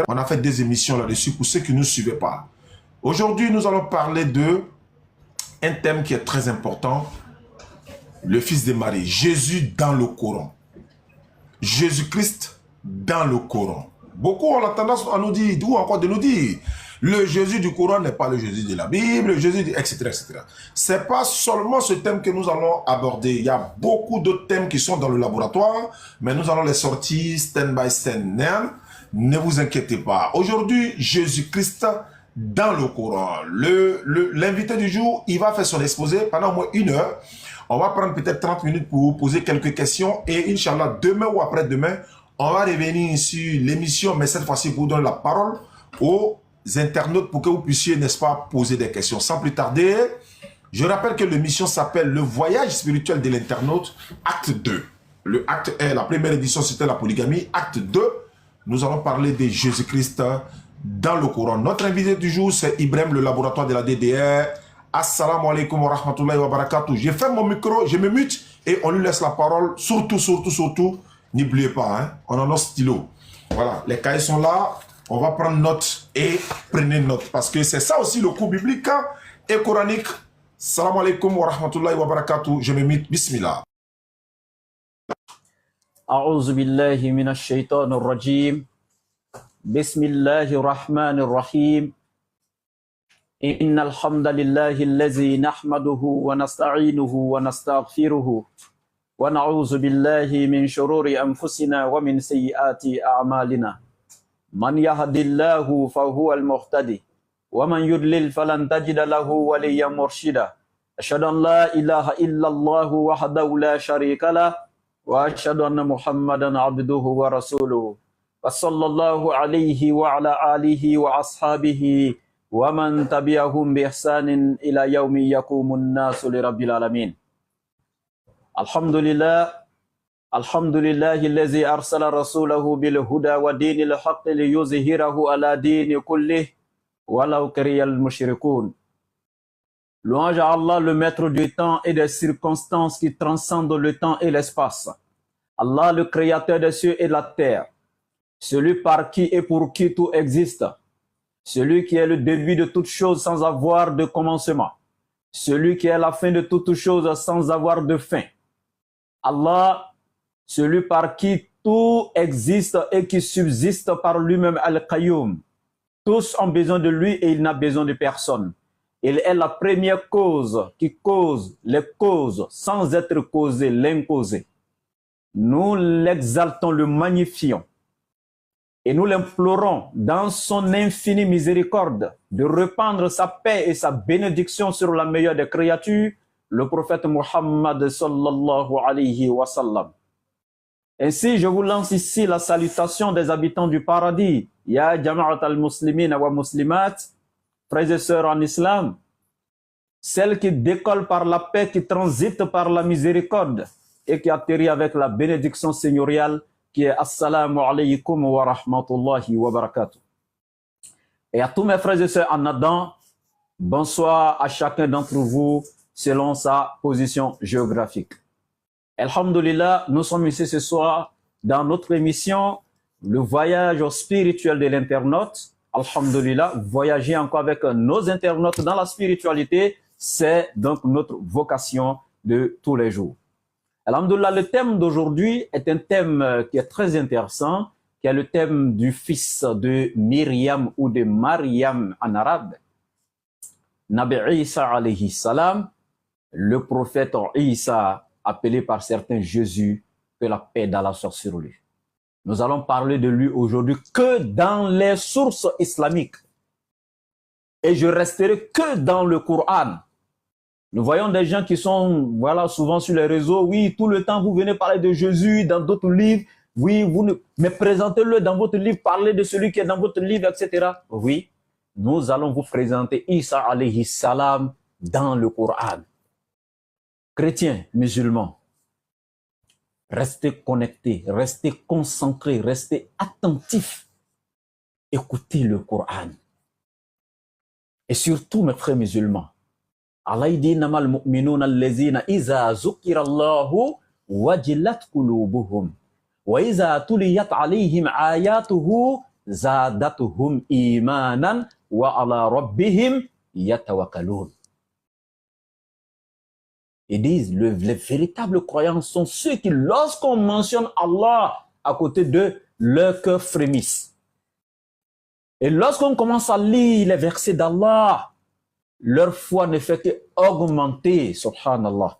etc. On a fait des émissions là-dessus pour ceux qui ne nous suivaient pas. Aujourd'hui, nous allons parler de un thème qui est très important, le Fils de Marie, Jésus dans le Coran. Jésus-Christ dans le Coran. Beaucoup ont la tendance à nous dire, ou encore de nous dire, le Jésus du Coran n'est pas le Jésus de la Bible, etc., etc. Ce n'est pas seulement ce thème que nous allons aborder. Il y a beaucoup d'autres thèmes qui sont dans le laboratoire, mais nous allons les sortir stand by stand. Ne vous inquiétez pas. Aujourd'hui, Jésus-Christ dans le Coran. L'invité du jour, il va faire son exposé pendant au moins 1 heure. On va prendre peut-être 30 minutes pour vous poser quelques questions et Inch'Allah, demain ou après-demain, on va revenir sur l'émission, mais cette fois-ci pour donner la parole aux internautes pour que vous puissiez, n'est-ce pas, poser des questions. Sans plus tarder, je rappelle que l'émission s'appelle Le voyage spirituel de l'internaute, acte 2. Le acte 1, la première édition, c'était la polygamie. Acte 2, nous allons parler de Jésus-Christ dans le Coran. Notre invité du jour, c'est Ibrahim, le laboratoire de la DDR. Assalamu alaikum wa rahmatullahi wa barakatuh. Je ferme mon micro, je me mute et on lui laisse la parole. Surtout, n'oubliez pas, hein, on a nos stylos. Voilà, les cahiers sont là. On va prendre note et prenez note. Parce que c'est ça aussi le cours biblique et coranique. Assalamu alaikum wa rahmatullahi wa barakatuh. Je me mute. Bismillah. A'udhu billahi minash shaitanir rajim. Bismillahir rahmanir rahim. Innal hamdalillahi allazi nahmaduhu wa nasta'inuhu wa nastaghfiruhu wa na'udzu billahi min shururi anfusina wa min sayyiati a'malina. Man yahdihillahu fahuwal muhtadi wa man yudlil falan tajida lahu waliyyan murshida. Asyhadu an la ilaha illallah wahdahu la syarika lah wa asyhadu anna Muhammadan abduhu wa rasuluhu. Wa sallallahu alaihi wa ala alihi wa ashabihi wa man tabi'ahum bi ihsanin ila yaumi yaqumun nasu li rabbil alamin. Alhamdulillahi allazi arsala rasulahu bil huda wa dinil haqqi liyuzhirahu ala dini kullih walau karihal musyrikun. Louange à Allah, le maître du temps et des circonstances qui transcendent le temps et l'espace. Allah, le créateur des cieux et de la terre, celui par qui et pour qui tout existe. Celui qui est le début de toute chose sans avoir de commencement. Celui qui est la fin de toute chose sans avoir de fin. Allah, celui par qui tout existe et qui subsiste par lui-même, Al-Qayyum. Tous ont besoin de lui et il n'a besoin de personne. Il est la première cause qui cause les causes sans être causé, l'imposé. Nous l'exaltons, le magnifions. Et nous l'implorons dans son infinie miséricorde de répandre sa paix et sa bénédiction sur la meilleure des créatures, le prophète Muhammad sallallahu alayhi wa sallam. Ainsi, je vous lance ici la salutation des habitants du paradis. Ya jama'at al-muslimina wa muslimat, frères et sœurs en islam, celle qui décolle par la paix, qui transite par la miséricorde et qui atterrit avec la bénédiction seigneuriale qui est Assalamu alaykum wa rahmatullahi wa barakatuh. Et à tous mes frères et sœurs en Adam, bonsoir à chacun d'entre vous selon sa position géographique. Alhamdulillah, nous sommes ici ce soir dans notre émission Le voyage spirituel de l'internaute. Alhamdulillah, voyager encore avec nos internautes dans la spiritualité, c'est donc notre vocation de tous les jours. Alhamdulillah, le thème d'aujourd'hui est un thème qui est très intéressant, qui est le thème du fils de Myriam ou de Mariam en arabe, Nabi Isa alayhi salam, le prophète Isa, appelé par certains Jésus, que la paix d'Allah soit sur lui. Nous allons parler de lui aujourd'hui que dans les sources islamiques. Et je resterai que dans le Coran. Nous voyons des gens qui sont souvent sur les réseaux. Oui, tout le temps, vous venez parler de Jésus dans d'autres livres. Oui, mais présentez-le dans votre livre, parlez de celui qui est dans votre livre, etc. Oui, nous allons vous présenter Isa alayhi salam dans le Coran. Chrétiens, musulmans, restez connectés, restez concentrés, restez attentifs. Écoutez le Coran. Et surtout, mes frères musulmans, Allah dit namal mu'minuna allazina iza zukirallahu wajilat qulubuhum wa iza tuliyat alayhim ayatuhu zadatuhum imanan wa ala rabbihim yatawakkalun. Ils disent, les véritables croyants sont ceux qui, lorsqu'on mentionne Allah à côté d'eux, leur cœur frémisse. Et lorsqu'on commence à lire les versets d'Allah, leur foi ne fait qu'augmenter, subhanallah.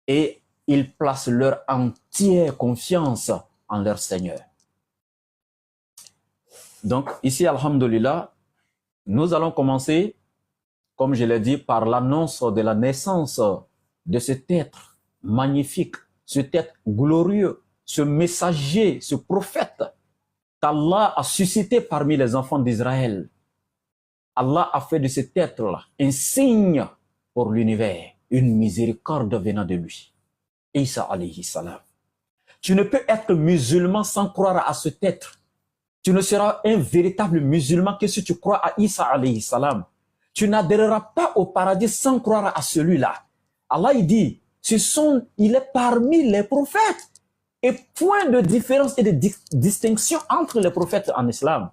Et ils placent leur entière confiance en leur Seigneur. Donc, ici, alhamdulillah, nous allons commencer, comme je l'ai dit, par l'annonce de la naissance de cet être magnifique, cet être glorieux, ce messager, ce prophète qu'Allah a suscité parmi les enfants d'Israël. Allah a fait de cet être-là un signe pour l'univers, une miséricorde venant de lui. Isa alayhi salam. Tu ne peux être musulman sans croire à cet être. Tu ne seras un véritable musulman que si tu crois à Isa alayhi salam. Tu n'adhéreras pas au paradis sans croire à celui-là. Allah il dit, il est parmi les prophètes. Et point de différence et de distinction entre les prophètes en islam.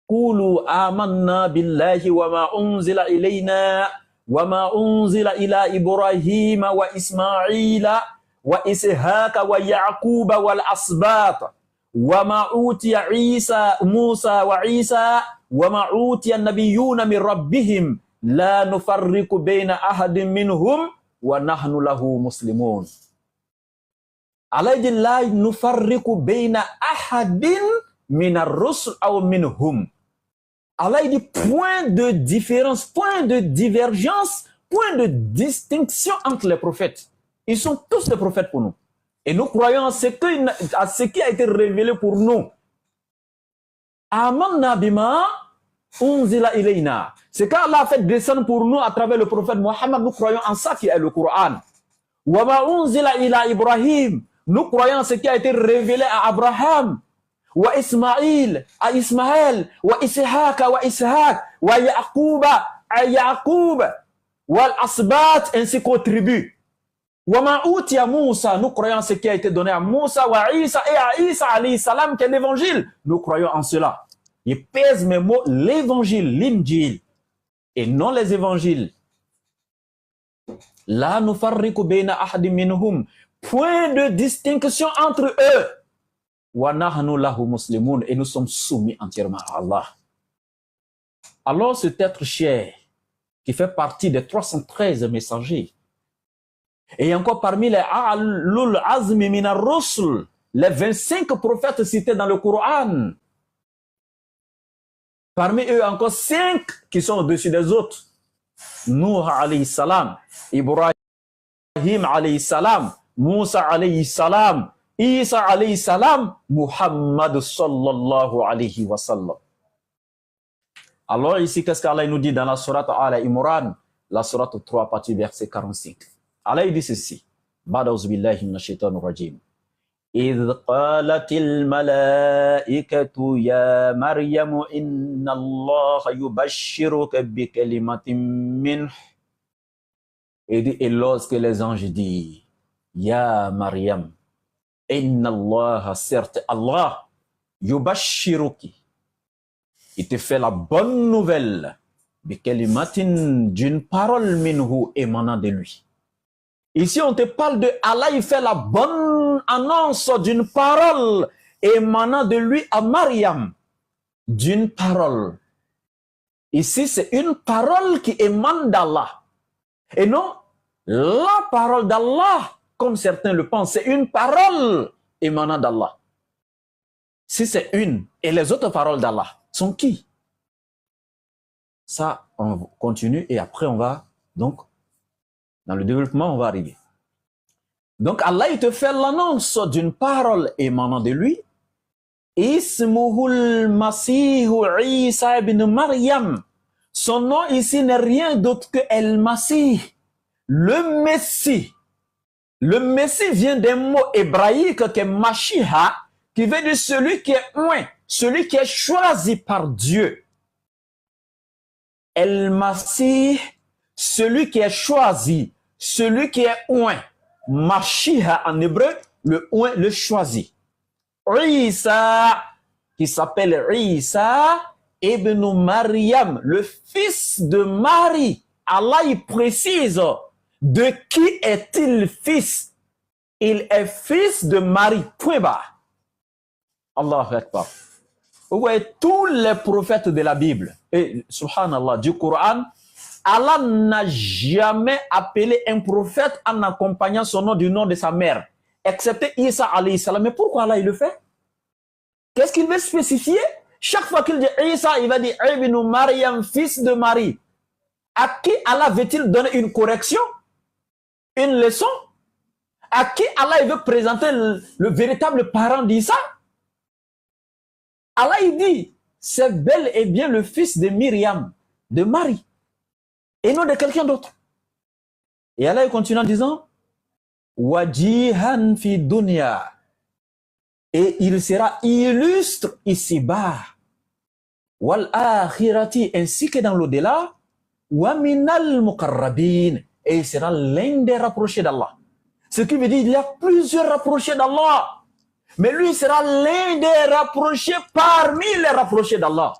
Qulu amanna billahi wa ma unzila ilayna wa ma unzila ila Ibrahima wa Ismaila wa Ishaqa wa Yaquba wal asbat wa ma utiya Musa wa Isa wa ma utiya nabiyyuna min rabbihim la nufarriqu bayna ahadin minhum wa nahnu lahu muslimun. Allah dit la nufarriqu bayna ahadin min ar-rusul aw minhum. Allah dit point de différence, point de divergence, point de distinction entre les prophètes. Ils sont tous des prophètes pour nous. Et nous croyons à ce qui a été révélé pour nous. Amanna bima unzila ilayna. Ce qu'Allah a fait descendre pour nous à travers le prophète Mohammed, nous croyons en ça qui est le Coran. Wa ma unzila ila Ibrahim. Nous croyons en ce qui a été révélé à Abraham. Wa Ismaïl, à Ismaël, wa Ishaqa, wa Ishaq, wa Yaquba, à Yaqub, wa al-Asbat, ainsi qu'aux tribus. Wa ma utiya Musa, nous croyons en ce qui a été donné à Musa, wa Isa, et à Isa alayhi salam, qui est l'évangile. Nous croyons en cela. Il pèse mes mots, l'évangile, l'injil, et non les évangiles. La nufarriqu bayna ahadin minhum. Point de distinction entre eux. Wa nahnu lahu muslimun, et nous sommes soumis entièrement à Allah. Alors cet être cher qui fait partie des 313 messagers et encore parmi les Ulul Azmi min ar-Rusul, les 25 prophètes cités dans le Coran, parmi eux encore 5 qui sont au-dessus des autres. Nuh alayhi salam, Ibrahim alayhi salam, Musa alayhi salam, Isa alayhi salam, Muhammad sallallahu alayhi wa sallam. Alors ici, qu'est-ce qu'Allah nous dit dans la sourate Al-Imran, la sourate 3, partie verset 45. Allah dit ceci. Ba'da'uz billahi minash shaitanir rajim. إذ قالت الملائكة يا مريم إن الله يبشرك بكلمة منه. Et lorsque les anges disent, Ya Maryam, Inna Allah, certes Allah, yubashiruki, il te fait la bonne nouvelle, bikalimatin, d'une parole minhu émanant de lui. Ici on te parle de Allah, il fait la bonne annonce d'une parole émanant de lui à Maryam, d'une parole. Ici c'est une parole qui émane d'Allah, et non la parole d'Allah, comme certains le pensent, c'est une parole émanant d'Allah. Si c'est une, et les autres paroles d'Allah sont qui? Ça, on continue et après on va, donc, dans le développement, on va arriver. Donc Allah, il te fait l'annonce d'une parole émanant de lui. Ismuhul Masihu Isa ibn Maryam. Son nom ici n'est rien d'autre que El-Masih, le Messie. Le Messie vient d'un mot hébraïque qui est Mashiach, qui veut dire celui qui est oint, celui qui est choisi par Dieu. El-Masih, celui qui est choisi, celui qui est oint. Mashiach en hébreu, le oint, le choisi. Isa, qui s'appelle Isa ibn Maryam, le fils de Marie. Allah il précise de qui est-il fils. Il est fils de Marie. Point barre. Allahu Akbar. Vous voyez, tous les prophètes de la Bible, et subhanallah, du Coran, Allah n'a jamais appelé un prophète en accompagnant son nom du nom de sa mère, excepté Isa alayhi salam. Mais pourquoi Allah il le fait? Qu'est-ce qu'il veut spécifier? Chaque fois qu'il dit Isa, il va dire Ibn Maryam, fils de Marie. À qui Allah veut-il donner une correction? Une leçon? À qui Allah il veut présenter le véritable parent d'Isa? Allah il dit, c'est bel et bien le fils de Myriam, de Marie, et non de quelqu'un d'autre. Et Allah il continue en disant, Wajihan fi dunya, et il sera illustre ici-bas, wal akhirati, ainsi que dans l'au-delà, wa minal muqarrabin, et il sera l'un des rapprochés d'Allah. Ce qui veut dire qu'il y a plusieurs rapprochés d'Allah. Mais lui sera l'un des rapprochés parmi les rapprochés d'Allah.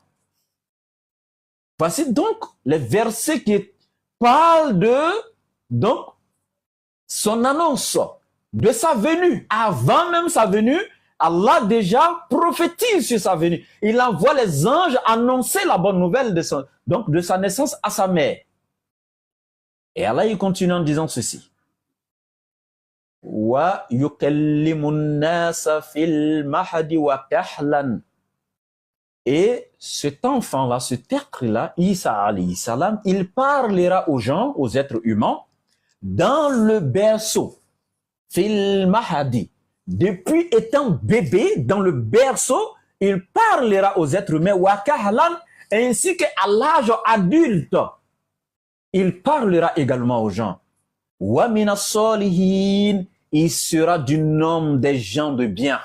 Voici donc les versets qui parlent de son annonce, de sa venue. Avant même sa venue, Allah déjà prophétise sur sa venue. Il envoie les anges annoncer la bonne nouvelle de sa naissance à sa mère. Et Allah il continue en disant ceci. Wa yukallimun nasa fil mahdi wa kahlan. Et cet enfant-là, cet être-là, Isa alayhi salam, il parlera aux gens, aux êtres humains, dans le berceau, fil mahdi. Depuis étant bébé, dans le berceau, il parlera aux êtres humains, wa kahlan, ainsi qu'à l'âge adulte. Il parlera également aux gens. Wa minas solihin, il sera du nombre des gens de bien.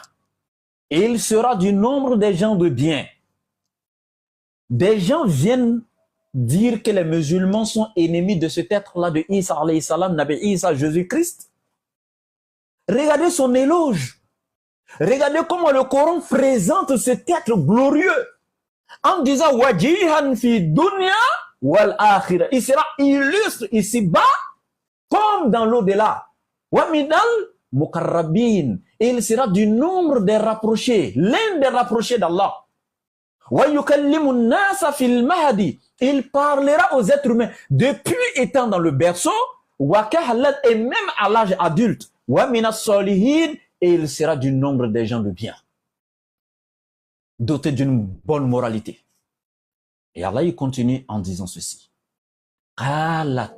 Il sera du nombre des gens de bien. Des gens viennent dire que les musulmans sont ennemis de cet être-là de Isa alayhi salam, Nabi Isa, Jésus-Christ. Regardez son éloge. Regardez comment le Coran présente cet être glorieux en disant wajihan fi dunya wal akhirah. Il sera illustre ici-bas comme dans l'au-delà. Wa minal muqarrabin. Il sera du nombre des rapprochés, l'un des rapprochés d'Allah. Wa yukallimun nasa fil mahdi. Il parlera aux êtres humains depuis étant dans le berceau, wa kahlan, et même à l'âge adulte. Wa minas solihin, et il sera du nombre des gens de bien, doté d'une bonne moralité. Et Allah il continue en disant ceci. Qalat.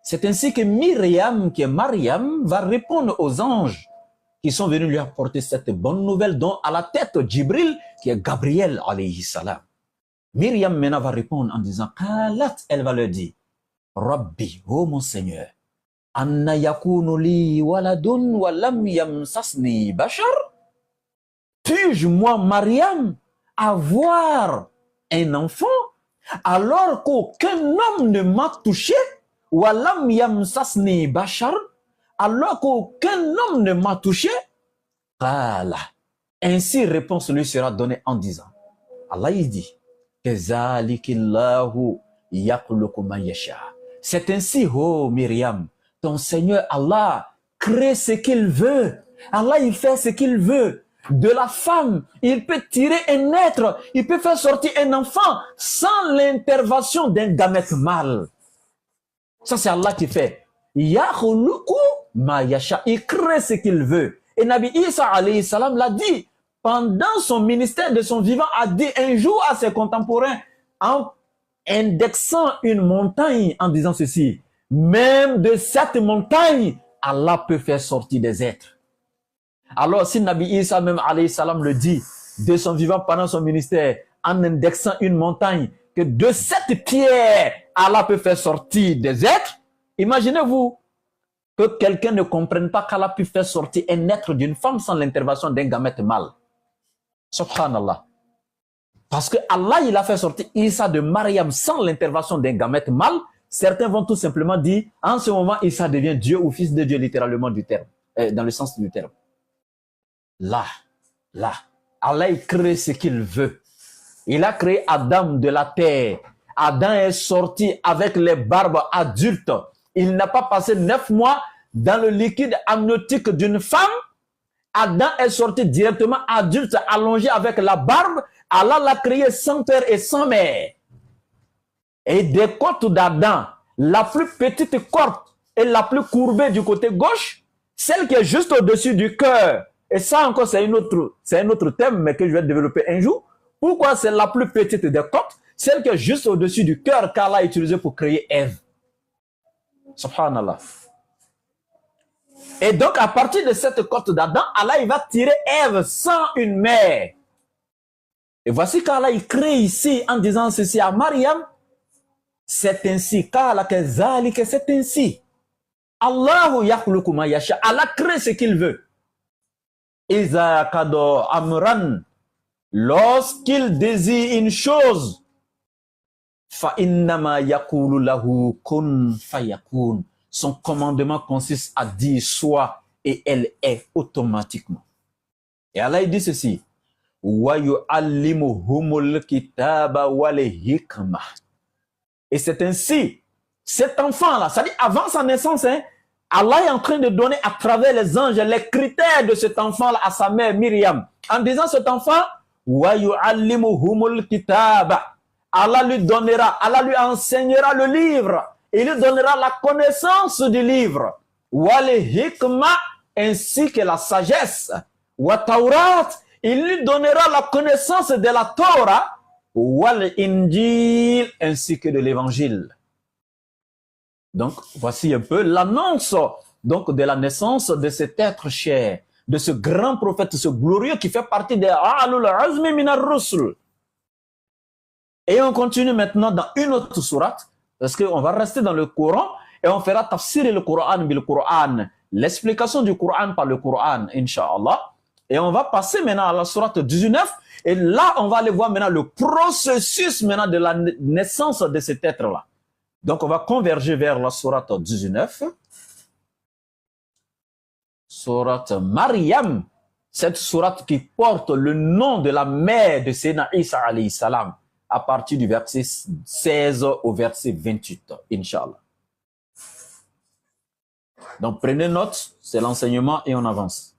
C'est ainsi que Myriam, qui est Mariam, va répondre aux anges qui sont venus lui apporter cette bonne nouvelle, dont à la tête Djibril, qui est Gabriel alayhi salam. Myriam maintenant va répondre en disant, Qalat, elle va leur dire, Rabbi, oh mon Seigneur, Anna yakunu li waladun wa lam yamsasni bashar. Puis-je, moi, Mariam, avoir un enfant alors qu'aucun homme ne m'a touché? Walam yamsasni bashar, alors qu'aucun homme ne m'a touché. Qala. Ainsi réponse lui sera donnée en disant, Allah il dit, Kazalikillahu yakhluqu ma yasha. C'est ainsi, oh Myriam, ton Seigneur Allah crée ce qu'il veut. Allah il fait ce qu'il veut. De la femme, il peut tirer un être, il peut faire sortir un enfant sans l'intervention d'un gamète mâle. Ça, c'est Allah qui fait. Yakhluqu ma yasha. Il crée ce qu'il veut. Et Nabi Isa alayhi salam l'a dit pendant son ministère de son vivant, a dit un jour à ses contemporains en indexant une montagne en disant ceci. Même de cette montagne, Allah peut faire sortir des êtres. Alors si Nabi Isa même alayhi salam le dit de son vivant pendant son ministère en indexant une montagne, que de cette pierre, Allah peut faire sortir des êtres. Imaginez-vous que quelqu'un ne comprenne pas qu'Allah peut faire sortir un être d'une femme sans l'intervention d'un gamète mâle. Subhanallah. Parce que Allah, il a fait sortir Isa de Mariam sans l'intervention d'un gamète mâle. Certains vont tout simplement dire, en ce moment, Isa devient Dieu ou fils de Dieu, littéralement du terme, dans le sens du terme. Là, Allah il crée ce qu'il veut. Il a créé Adam de la terre. Adam est sorti avec les barbes adultes. Il n'a pas passé 9 mois dans le liquide amniotique d'une femme. Adam est sorti directement adulte, allongé avec la barbe. Allah l'a créé sans père et sans mère. Et des côtes d'Adam, la plus petite côte et la plus courbée du côté gauche, celle qui est juste au-dessus du cœur. Et ça encore, c'est un autre thème, mais que je vais développer un jour. Pourquoi c'est la plus petite des côtes? Celle qui est juste au-dessus du cœur qu'Allah a utilisé pour créer Ève. Subhanallah. Et donc, à partir de cette côte d'Adam, Allah il va tirer Ève sans une mère. Et voici qu'Allah il crée ici en disant ceci à Mariam. C'est ainsi, c'est ainsi. Allahu yakhluqu ma yasha. Allah crée ce qu'il veut. Iza kado amran. Lorsqu'il désire une chose, fa innama yaqulu lahu kun fayakun. Son commandement consiste à dire soit et elle est automatiquement. Et Allah il dit ceci. Wa yu'allimuhumul kitaba wal hikmah. Et c'est ainsi, cet enfant-là, c'est-à-dire avant sa naissance, Allah est en train de donner à travers les anges les critères de cet enfant-là à sa mère Myriam. En disant cet enfant, wa yu'allimuhumul kitaba. Allah lui enseignera le livre. Il lui donnera la connaissance du livre. Wal hikma, ainsi que la sagesse. Wa taurat, il lui donnera la connaissance de la Torah. Wal injil, ainsi que de l'évangile. Donc, voici un peu l'annonce donc de la naissance de cet être cher, de ce grand prophète, ce glorieux qui fait partie des Alul Azmi Minar Rusul. Et on continue maintenant dans une autre sourate, parce qu'on va rester dans le Coran et on fera tafsir le Coran bil Coran, l'explication du Coran par le Coran, Inch'Allah. Et on va passer maintenant à la sourate 19. Et là, on va aller voir maintenant le processus maintenant de la naissance de cet être-là. Donc, on va converger vers la sourate 19. Sourate Maryam. Cette sourate qui porte le nom de la mère de Sayyidina Isa alayhi salam. À partir du verset 16 au verset 28. Inch'Allah. Donc, prenez note. C'est l'enseignement et on avance.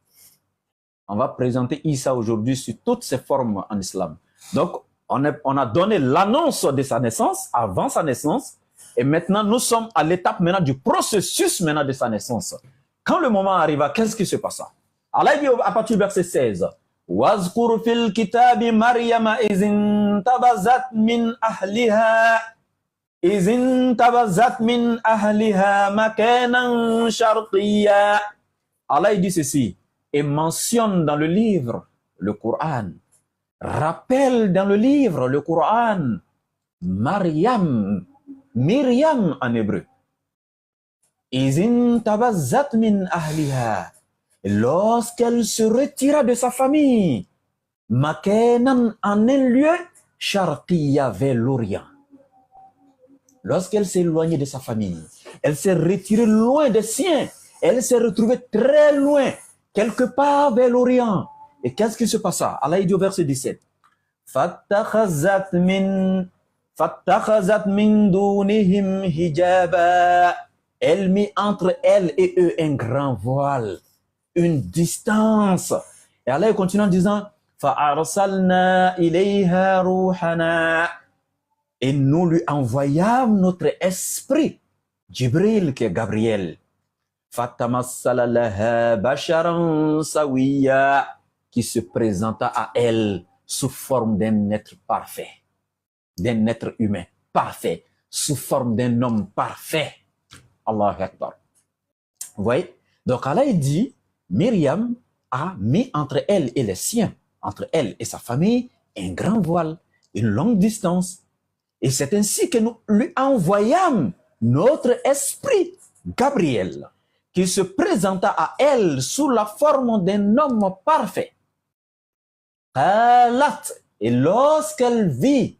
On va présenter Isa aujourd'hui sur toutes ses formes en islam. Donc, on a donné l'annonce de sa naissance, avant sa naissance, et maintenant, nous sommes à l'étape maintenant du processus maintenant de sa naissance. Quand le moment arriva, qu'est-ce qui se passa? Allah dit à partir du verset 16, « Wazkur fil kitabi Maryama izin tabazat min ahliha makanan sharqiyya. » Allah dit ceci, et mentionne dans le livre le Coran, rappelle dans le livre le Coran, Myriam en hébreu. Izin tabazzat min ahliha, lorsqu'elle se retira de sa famille, Makanan en un lieu, Sharqiyya vers l'Orient. Lorsqu'elle s'est éloignée de sa famille, elle s'est retirée loin des siens, elle s'est retrouvée très loin, quelque part vers l'Orient. Et qu'est-ce qui se passa? Allah dit au verset 17. Fattakhazat min dunihim hijaba. Elle mit entre elle et eux un grand voile, une distance. Et Allah continue en disant, Fa'arsalna ilayha ruhana. Et nous lui envoyâmes notre esprit, Jibril qui est Gabriel. Fatamassala laha basharan sawiya, qui se présenta à elle sous forme d'un être parfait, d'un être humain parfait, sous forme d'un homme parfait. Allahu Akbar. Vous voyez? Donc Allah dit, Myriam a mis entre elle et les siens, entre elle et sa famille, un grand voile, une longue distance. Et c'est ainsi que nous lui envoyâmes notre esprit, Gabriel, qui se présenta à elle sous la forme d'un homme parfait. Et lorsqu'elle vit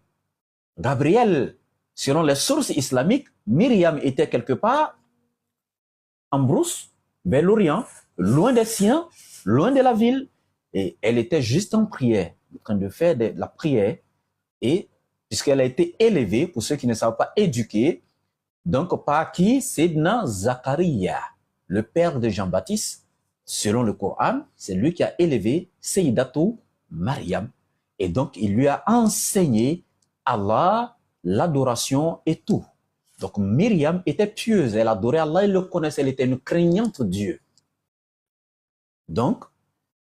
Gabriel, selon les sources islamiques, Myriam était quelque part en brousse, vers l'Orient, loin des siens, loin de la ville. Et elle était juste en prière, en train de faire de la prière. Et puisqu'elle a été élevée, pour ceux qui ne savent pas, éduquée, donc par qui? Sayyidina Zakaria, le père de Jean-Baptiste, selon le Coran, c'est lui qui a élevé Sayyidatou Maryam. Et donc, il lui a enseigné Allah, l'adoration et tout. Donc, Myriam était pieuse, elle adorait Allah, elle le connaissait, elle était une craignante de Dieu. Donc,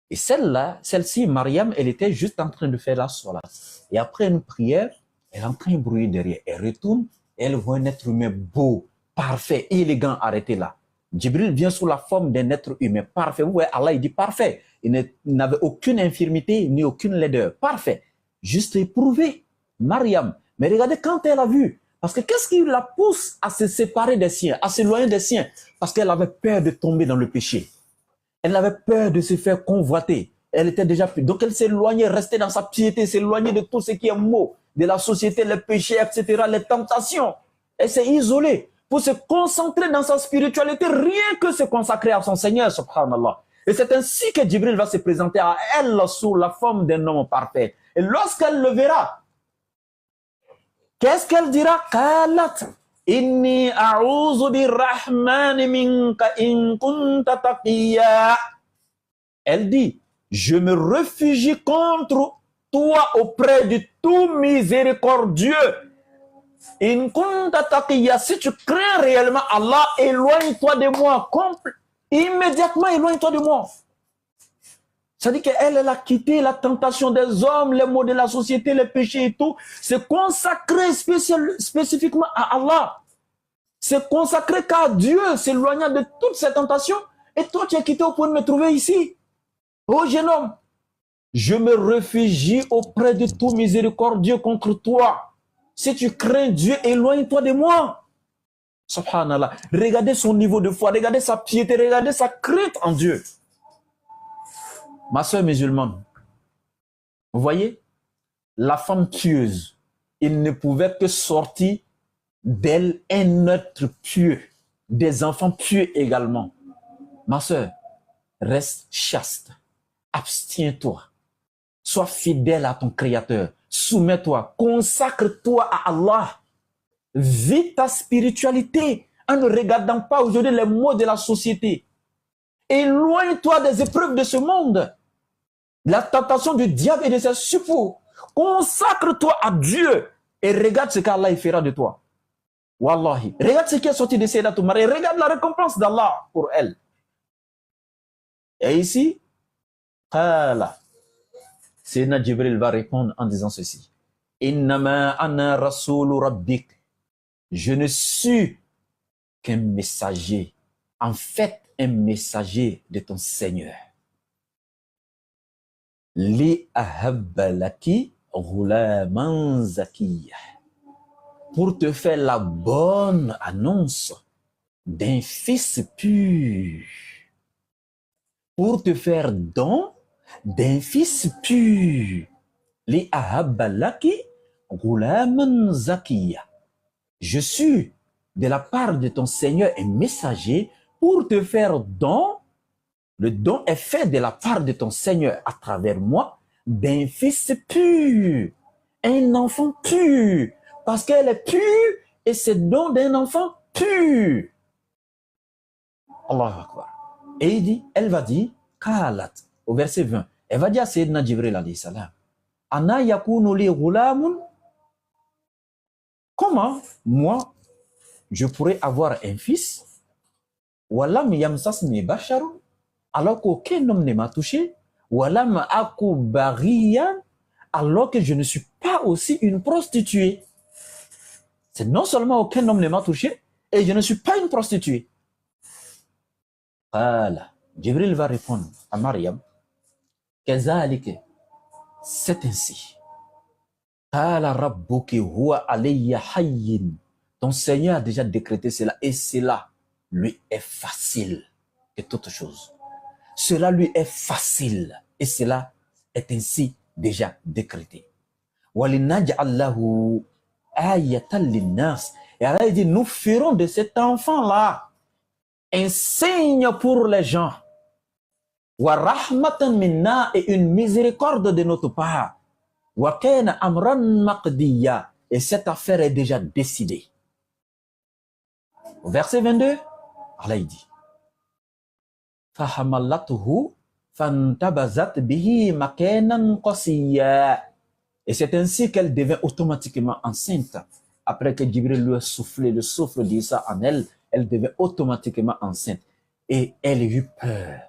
et celle-ci, Maryam, elle était juste en train de faire la salat. Et après une prière, elle entend un bruit derrière. Elle retourne, elle voit un être humain beau, parfait, élégant, arrêté là. Jibril vient sous la forme d'un être humain parfait. Vous voyez, Allah, il dit parfait. Il n'avait aucune infirmité, ni aucune laideur. Parfait. Juste éprouvé. Maryam. Mais regardez quand elle a vu. Parce que qu'est-ce qui la pousse à se séparer des siens, à s'éloigner des siens? Parce qu'elle avait peur de tomber dans le péché. Elle avait peur de se faire convoiter. Elle était déjà... Donc elle s'éloignait, restait dans sa piété, s'éloignait de tout ce qui est maux, de la société, les péchés, etc., les tentations. Elle s'est isolée pour se concentrer dans sa spiritualité, rien que se consacrer à son Seigneur, subhanallah. Et c'est ainsi que Jibril va se présenter à elle sous la forme d'un homme parfait. Et lorsqu'elle le verra, qu'est-ce qu'elle dira? Qalat inni a'udhu birrahmani minka in kunta taqiyya. Elle dit, je me réfugie contre toi auprès du tout miséricordieux. In kunta taqiyya, si tu crains réellement Allah, éloigne-toi de moi. Immédiatement, éloigne-toi de moi. C'est-à-dire qu'elle a quitté la tentation des hommes, les maux de la société, les péchés et tout. C'est consacré spécifiquement à Allah. C'est consacré qu'à Dieu, s'éloignant de toutes ces tentations. Et toi, tu es quitté au point de me trouver ici. Oh jeune homme, je me réfugie auprès de tout miséricordieux contre toi. Si tu crains Dieu, éloigne-toi de moi. Subhanallah. Regardez son niveau de foi, regardez sa piété, regardez sa crainte en Dieu. Ma soeur musulmane, vous voyez, la femme pieuse, il ne pouvait que sortir d'elle un être pieux, des enfants pieux également. Ma soeur, reste chaste, abstiens-toi, sois fidèle à ton Créateur, soumets-toi, consacre-toi à Allah, vis ta spiritualité en ne regardant pas aujourd'hui les maux de la société. Éloigne-toi des épreuves de ce monde, la tentation du diable et de ses suppôts. Consacre-toi à Dieu et regarde ce qu'Allah fera de toi. Wallahi. Regarde ce qui est sorti de Sayyidatou Maryam. Regarde la récompense d'Allah pour elle. Et ici, Sayyidina Jibril va répondre en disant ceci. Innama ana rasulu rabbik. Je ne suis qu'un messager. En fait, un messager de ton Seigneur. Li ahabbalaki ghulaman zakiyya. Pour te faire la bonne annonce d'un fils pur. Pour te faire don d'un fils pur. Li ahabbalaki ghulaman zakiyya. Je suis de la part de ton Seigneur un messager pour te faire don. Le don est fait de la part de ton Seigneur à travers moi d'un fils pur, un enfant pur, parce qu'elle est pure et c'est le don d'un enfant pur. Allahu Akbar. Et elle va dire, Qalat, au verset 20, elle va dire à Sayyidina Jibril alayhi salam, Ana yakunu li ghulamun. Comment, moi, je pourrais avoir un fils, walam yamsasni basharun, alors qu'aucun homme ne m'a touché, walam aku bariyan, alors que je ne suis pas aussi une prostituée. C'est non seulement aucun homme ne m'a touché, et je ne suis pas une prostituée. Voilà. Jibril va répondre à Maryam, Kazalika, c'est ainsi. Qala rabbuki huwa alayya hayyin. Ton Seigneur a déjà décrété cela, et cela lui est facile que toute chose. Cela lui est facile, et cela est ainsi déjà décrété. Walinaj'allahu ayatan linnas. Et Allah dit, nous ferons de cet enfant-là un signe pour les gens. Wa rahmatan minna, et une miséricorde de notre part. Wa kana amran maqdiya, et cette affaire est déjà décidée. Au verset 22, Allah dit Fahamalatuhu fantabazat bihi makanan qasiya. Et c'est ainsi qu'elle devient automatiquement enceinte. Après que Jibril lui a soufflé le souffle d'Issa en elle, elle devient automatiquement enceinte. Et elle eut peur.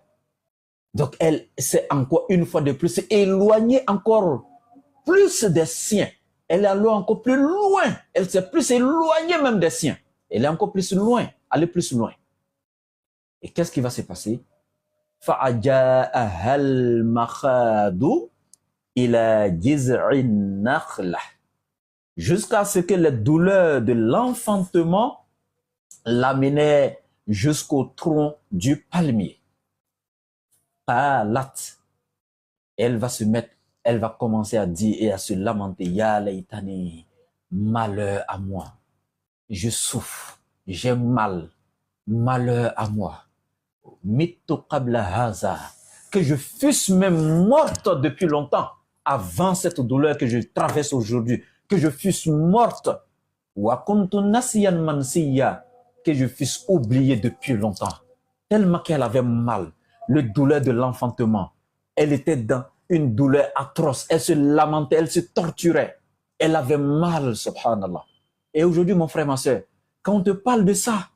Donc elle s'est encore une fois de plus éloignée encore plus des siens. Elle est allée encore plus loin. Elle s'est plus éloignée même des siens. Elle est encore plus loin, aller plus loin. Et qu'est-ce qui va se passer? فَأَجَاءَهَا الْمَخَاضُ إِلَى جِذْعِ النَّخْلَةِ, jusqu'à ce que les douleurs de l'enfantement l'amenaient jusqu'au tronc du palmier. Qalat, elle va se mettre, elle va commencer à dire et à se lamenter, Ya laytani, malheur à moi. Je souffre, j'ai mal, malheur à moi. Mittu qabla haza, que je fusse même morte depuis longtemps, avant cette douleur que je traverse aujourd'hui, que je fusse morte. Wa kuntu nasiyan mansiya, que je fusse oubliée depuis longtemps. Tellement qu'elle avait mal, le douleur de l'enfantement. Elle était dans une douleur atroce, elle se lamentait, elle se torturait. Elle avait mal, subhanallah. Et aujourd'hui, mon frère, ma soeur, quand on te parle de ça,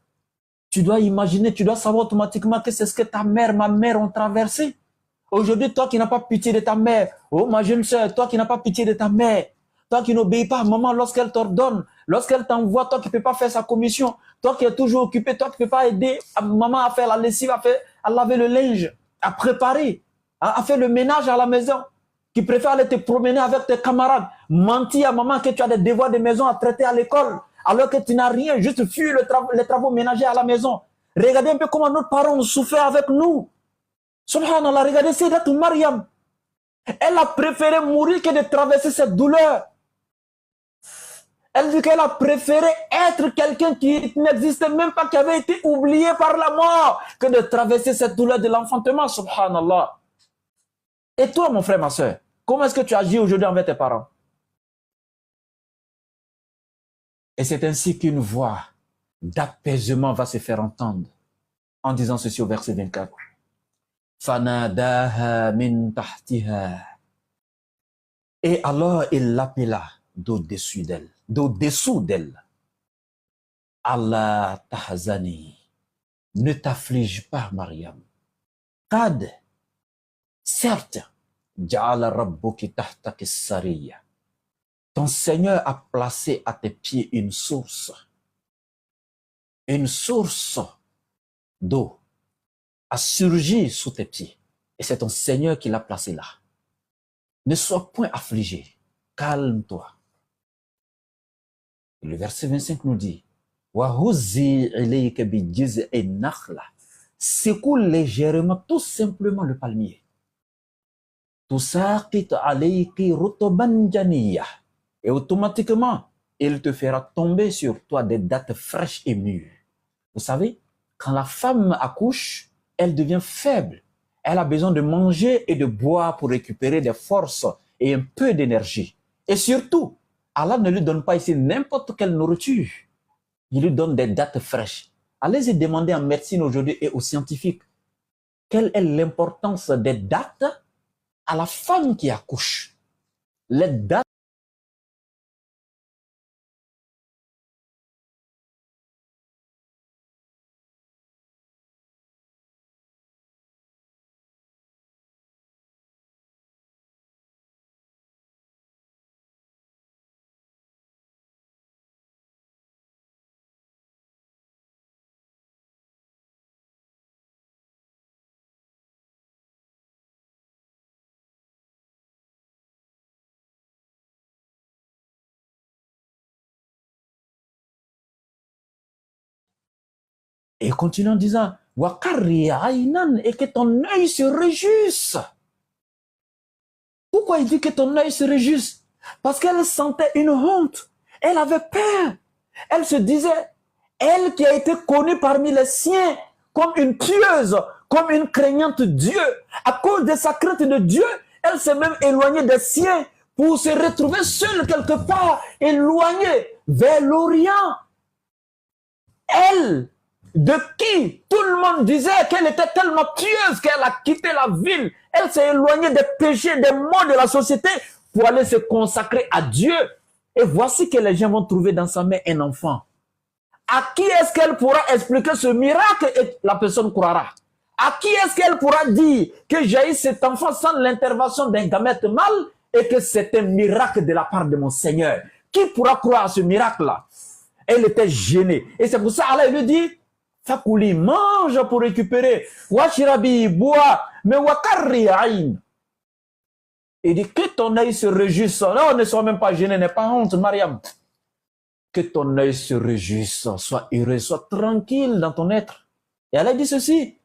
tu dois imaginer, tu dois savoir automatiquement que c'est ce que ta mère, ma mère ont traversé. Aujourd'hui, toi qui n'as pas pitié de ta mère, oh ma jeune soeur, toi qui n'as pas pitié de ta mère, toi qui n'obéis pas à maman lorsqu'elle t'ordonne, lorsqu'elle t'envoie, toi qui ne peux pas faire sa commission, toi qui es toujours occupé, toi qui ne peux pas aider maman à faire la lessive, à laver le linge, à préparer, à faire le ménage à la maison, qui préfère aller te promener avec tes camarades, mentir à maman que tu as des devoirs de maison à traiter à l'école, alors que tu n'as rien, juste fuir les travaux ménagers à la maison. Regardez un peu comment nos parents ont souffert avec nous. Subhanallah, regardez Sayyidatou Maryam. Elle a préféré mourir que de traverser cette douleur. Elle dit qu'elle a préféré être quelqu'un qui n'existait même pas, qui avait été oublié par la mort, que de traverser cette douleur de l'enfantement, subhanallah. Et toi, mon frère, ma soeur, comment est-ce que tu agis aujourd'hui envers tes parents? Et c'est ainsi qu'une voix d'apaisement va se faire entendre en disant ceci au verset 24. Fanadaha min tahtiha. Et alors il l'appela d'au-dessus d'elle. Allah tahzani. Ne t'afflige pas, Mariam. Qad, certes, ja'ala rabbuki tahtaki sariya. Ton Seigneur a placé à tes pieds une source d'eau a surgi sous tes pieds. Et c'est ton Seigneur qui l'a placé là. Ne sois point affligé. Calme-toi. Le verset 25 nous dit Wahuzi ilayka bi jiz'i nakhla. Secoue légèrement, tout simplement le palmier. Tusaqit alayki rutuban janiyah. Et automatiquement, il te fera tomber sur toi des dattes fraîches et mûres. Vous savez, quand la femme accouche, elle devient faible. Elle a besoin de manger et de boire pour récupérer des forces et un peu d'énergie. Et surtout, Allah ne lui donne pas ici n'importe quelle nourriture. Il lui donne des dattes fraîches. Allez-y demander en médecine aujourd'hui et aux scientifiques quelle est l'importance des dattes à la femme qui accouche. Les dattes Et il continue en disant, et que ton œil se réjouisse. Pourquoi il dit que ton œil se réjouisse? Parce qu'elle sentait une honte. Elle avait peur. Elle se disait, elle qui a été connue parmi les siens comme une tueuse, comme une craignante Dieu. À cause de sa crainte de Dieu, elle s'est même éloignée des siens pour se retrouver seule quelque part, éloignée vers l'Orient. Elle, de qui tout le monde disait qu'elle était tellement pieuse qu'elle a quitté la ville. Elle s'est éloignée des péchés, des maux de la société pour aller se consacrer à Dieu. Et voici que les gens vont trouver dans sa main un enfant. À qui est-ce qu'elle pourra expliquer ce miracle et la personne croira? À qui est-ce qu'elle pourra dire que j'ai eu cet enfant sans l'intervention d'un gamète mâle et que c'est un miracle de la part de mon Seigneur? Qui pourra croire à ce miracle-là? Elle était gênée. Et c'est pour ça Allah lui dit, Fakouli, mange pour récupérer. Washirabi, bois. Mais wakarri aïn. Il dit que ton œil se réjouisse. Non, ne sois même pas gêné, n'aie pas honte, Mariam. Que ton œil se réjouisse, sois heureux, sois tranquille dans ton être. Et Allah dit ceci.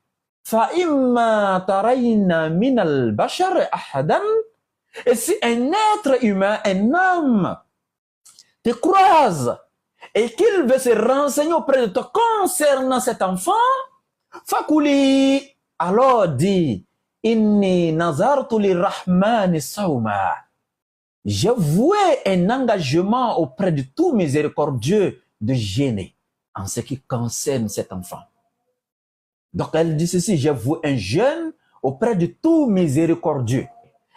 Fa'imma tarayna minal bashar ahadan. Et si un être humain, un homme, te croise et qu'il veut se renseigner auprès de toi concernant cet enfant, Fakouli, alors dis, Inni nazartu lirrahmani sawma. J'ai voué un engagement auprès de tout miséricordieux de gêner en ce qui concerne cet enfant. Donc elle dit ceci, j'ai voué un jeûne auprès de tout miséricordieux.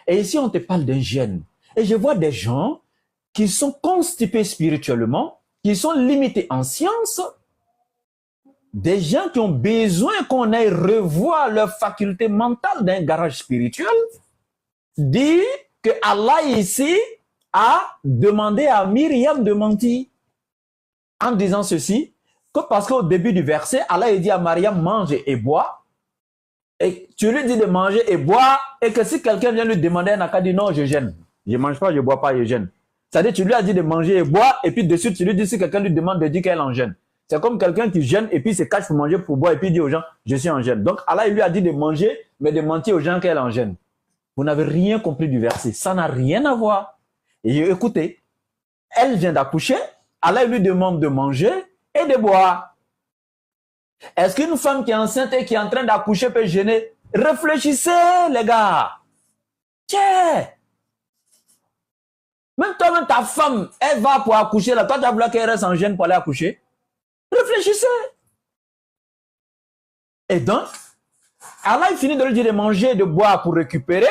Et ici on te parle d'un jeûne. Et je vois des gens qui sont constipés spirituellement, qui sont limités en science, des gens qui ont besoin qu'on aille revoir leur faculté mentale d'un garage spirituel, dit que Allah ici a demandé à Myriam de mentir en disant ceci, que parce qu'au début du verset, Allah a dit à Myriam, mange et bois, et tu lui dis de manger et boire, et que si quelqu'un vient lui demander, elle n'a qu'à dire non, je gêne, je ne mange pas, je ne bois pas, je gêne. C'est-à-dire tu lui as dit de manger et boire, et puis dessus tu lui dis, si quelqu'un lui demande de dire qu'elle en gêne. C'est comme quelqu'un qui gêne et puis se cache pour manger, pour boire, et puis dit aux gens, je suis en gêne. Donc Allah il lui a dit de manger, mais de mentir aux gens qu'elle en gêne. Vous n'avez rien compris du verset. Ça n'a rien à voir. Et écoutez, elle vient d'accoucher, Allah lui demande de manger et de boire. Est-ce qu'une femme qui est enceinte et qui est en train d'accoucher peut gêner? Réfléchissez, les gars. Tiens. Même toi, même ta femme, elle va pour accoucher là. Toi, tu as voulu qu'elle reste en gêne pour aller accoucher? Réfléchissez. Et donc, Allah il finit de lui dire de manger et de boire pour récupérer.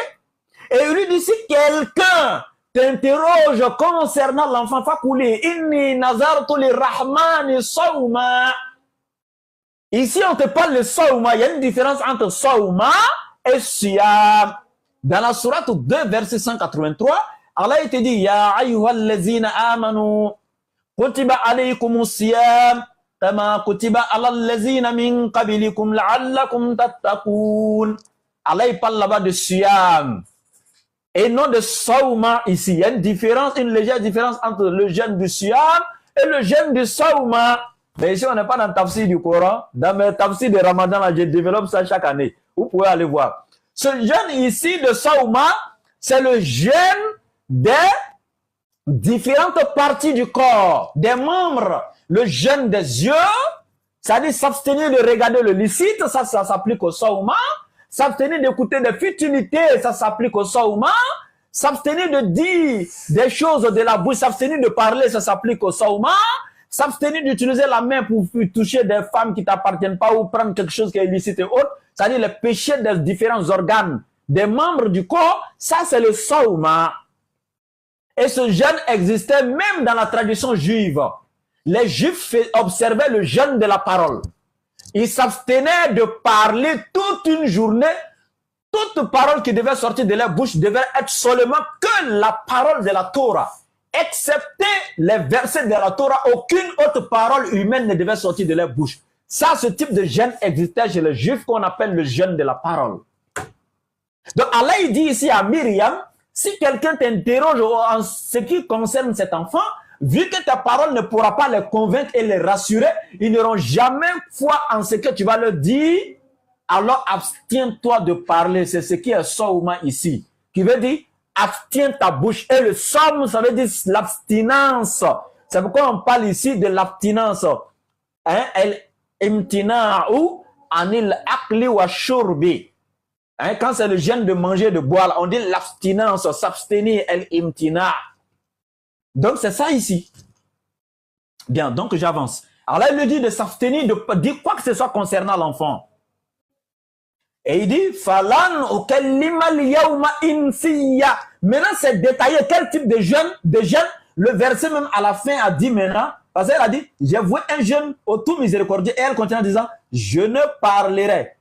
Et il lui dit, si quelqu'un t'interroge concernant l'enfant, Fakouli, inni nazartu lirrahmani sawma. Ici, on te parle de sawma. Il y a une différence entre sawma et siyam. Dans la sourate 2, verset 183, Allah il te dit, Ya ayyuhallazina amanu, kutiba alaykumus siyam, kama kutiba alallazina min qablikum la'allakum tattaqun. Allah il parle là-bas de siyam et non de sawma ici. Il y a une différence, une légère différence entre le jeûne du siyam et le jeûne du sawma. Mais ici on n'est pas dans le tafsir du Coran. Dans le tafsir de Ramadan, là, je développe ça chaque année. Vous pouvez aller voir. Ce jeûne ici de sawma, c'est le jeûne des différentes parties du corps, des membres. Le jeûne des yeux, c'est-à-dire s'abstenir de regarder le licite, ça s'applique au sawma. S'abstenir d'écouter des futilités, ça s'applique au sawma. S'abstenir de dire des choses de la bouche, s'abstenir de parler, ça s'applique au sawma. S'abstenir d'utiliser la main pour toucher des femmes qui ne t'appartiennent pas ou prendre quelque chose qui est illicite et autre, c'est-à-dire les péchés des différents organes, des membres du corps, ça c'est le sawma. Et ce jeûne existait même dans la tradition juive. Les Juifs observaient le jeûne de la parole. Ils s'abstenaient de parler toute une journée. Toute parole qui devait sortir de leur bouche devait être seulement que la parole de la Torah. Excepté les versets de la Torah, aucune autre parole humaine ne devait sortir de leur bouche. Ça, ce type de jeûne existait chez les Juifs qu'on appelle le jeûne de la parole. Donc Allah il dit ici à Myriam, si quelqu'un t'interroge en ce qui concerne cet enfant, vu que ta parole ne pourra pas les convaincre et les rassurer, ils n'auront jamais foi en ce que tu vas leur dire, alors abstiens-toi de parler. C'est ce qui est sawma ici, qui veut dire abstiens ta bouche. Et le sawm, ça veut dire l'abstinence. C'est pourquoi on parle ici de l'abstinence. Hein? El-imtina'u anil akli wa shurbi. Hein, quand c'est le jeûne de manger, de boire, on dit l'abstinence, s'abstenir, el-imtina. Donc c'est ça ici. Bien, donc j'avance. Alors là, il lui dit de s'abstenir, de dire quoi que ce soit concernant l'enfant. Et il dit, falan ukallimal yawma insiya. Maintenant, c'est détaillé quel type de jeûne, le verset même à la fin a dit maintenant, parce qu'elle a dit, j'ai voué un jeûne au tout miséricordieux, et elle continue en disant, je ne parlerai.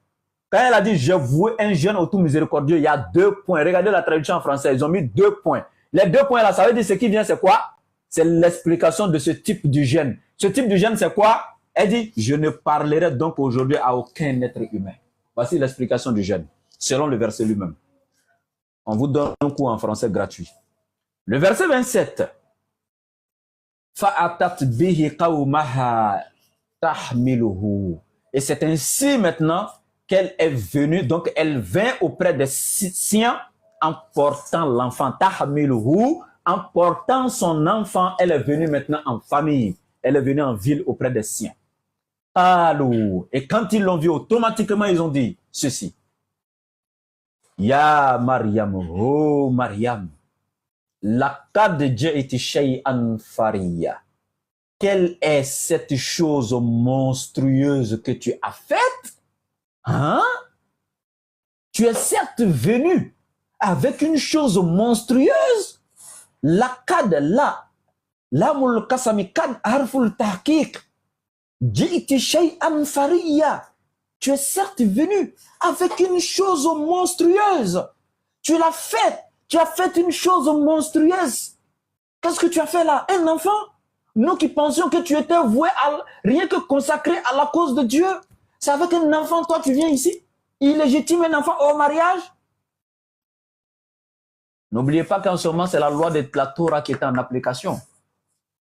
Quand elle a dit, j'ai voué un jeûne au tout miséricordieux, il y a 2 points. Regardez la traduction en français, ils ont mis 2 points. Les 2 points là, ça veut dire ce qui vient, c'est quoi? C'est l'explication de ce type de jeûne. Ce type de jeûne, c'est quoi? Elle dit, je ne parlerai donc aujourd'hui à aucun être humain. Voici l'explication du jeûne, selon le verset lui-même. On vous donne un cours en français gratuit. Le verset 27. Fa'atat bihi qawmaha tahmiluhu. Et c'est ainsi maintenant qu'elle est venue, donc elle vint auprès des siens en portant l'enfant. Tahmiluhu, en portant son enfant, elle est venue maintenant en famille. Elle est venue en ville auprès des siens. Allô. Et quand ils l'ont vu, automatiquement, ils ont dit ceci. Ya Maryam, oh Maryam, laqad ji'ti shay'an fariya. Quelle est cette chose monstrueuse que tu as faite? Hein? Tu es certes venu avec une chose monstrueuse. Laqad la, lamul kasami kad harful tahqiq. Ji'ti shay'an fariya. Tu es certes venu avec une chose monstrueuse. Tu l'as faite. Tu as fait une chose monstrueuse. Qu'est-ce que tu as fait là? Un enfant? Nous qui pensions que tu étais voué à rien que consacré à la cause de Dieu. C'est avec un enfant, toi, tu viens ici? Illégitime un enfant au mariage? N'oubliez pas qu'en ce moment, c'est la loi de la Torah qui était en application.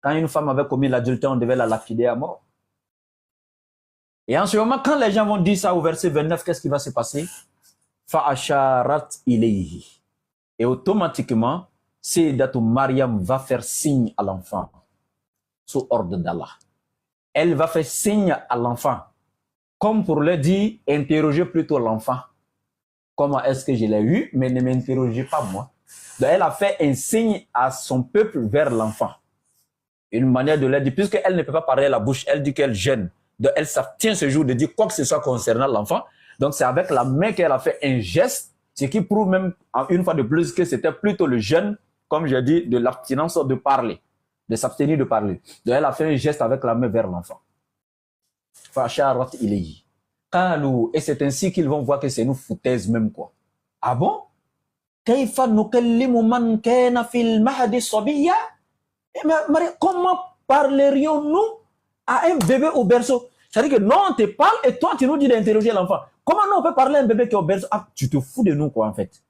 Quand une femme avait commis l'adultère, on devait la lapider à mort. Et en ce moment, quand les gens vont dire ça au verset 29, qu'est-ce qui va se passer? Fa'asharat ilayhi. Et automatiquement, Sayyidatou Maryam va faire signe à l'enfant, sous ordre d'Allah. Elle va faire signe à l'enfant, comme pour le dire, interrogez plutôt l'enfant. Comment est-ce que je l'ai eu, mais ne m'interrogez pas moi. Donc elle a fait un signe à son peuple vers l'enfant. Une manière de leur dire, puisqu'elle ne peut pas parler la bouche, elle dit qu'elle gêne. Donc elle s'abstient ce jour de dire quoi que ce soit concernant l'enfant. Donc c'est avec la main qu'elle a fait un geste, ce qui prouve même une fois de plus que c'était plutôt le jeûne, comme j'ai dit, de l'abstinence de parler, de s'abstenir de parler. Donc elle a fait un geste avec la main vers l'enfant. Et c'est ainsi qu'ils vont voir que c'est une foutaise même quoi. Ah bon? Comment parlerions-nous à un bébé au berceau? C'est-à-dire que non, on te parle et toi, tu nous dis d'interroger l'enfant. Comment nous, on peut parler à un bébé qui est au berceau? Ah, tu te fous de nous, quoi, en fait.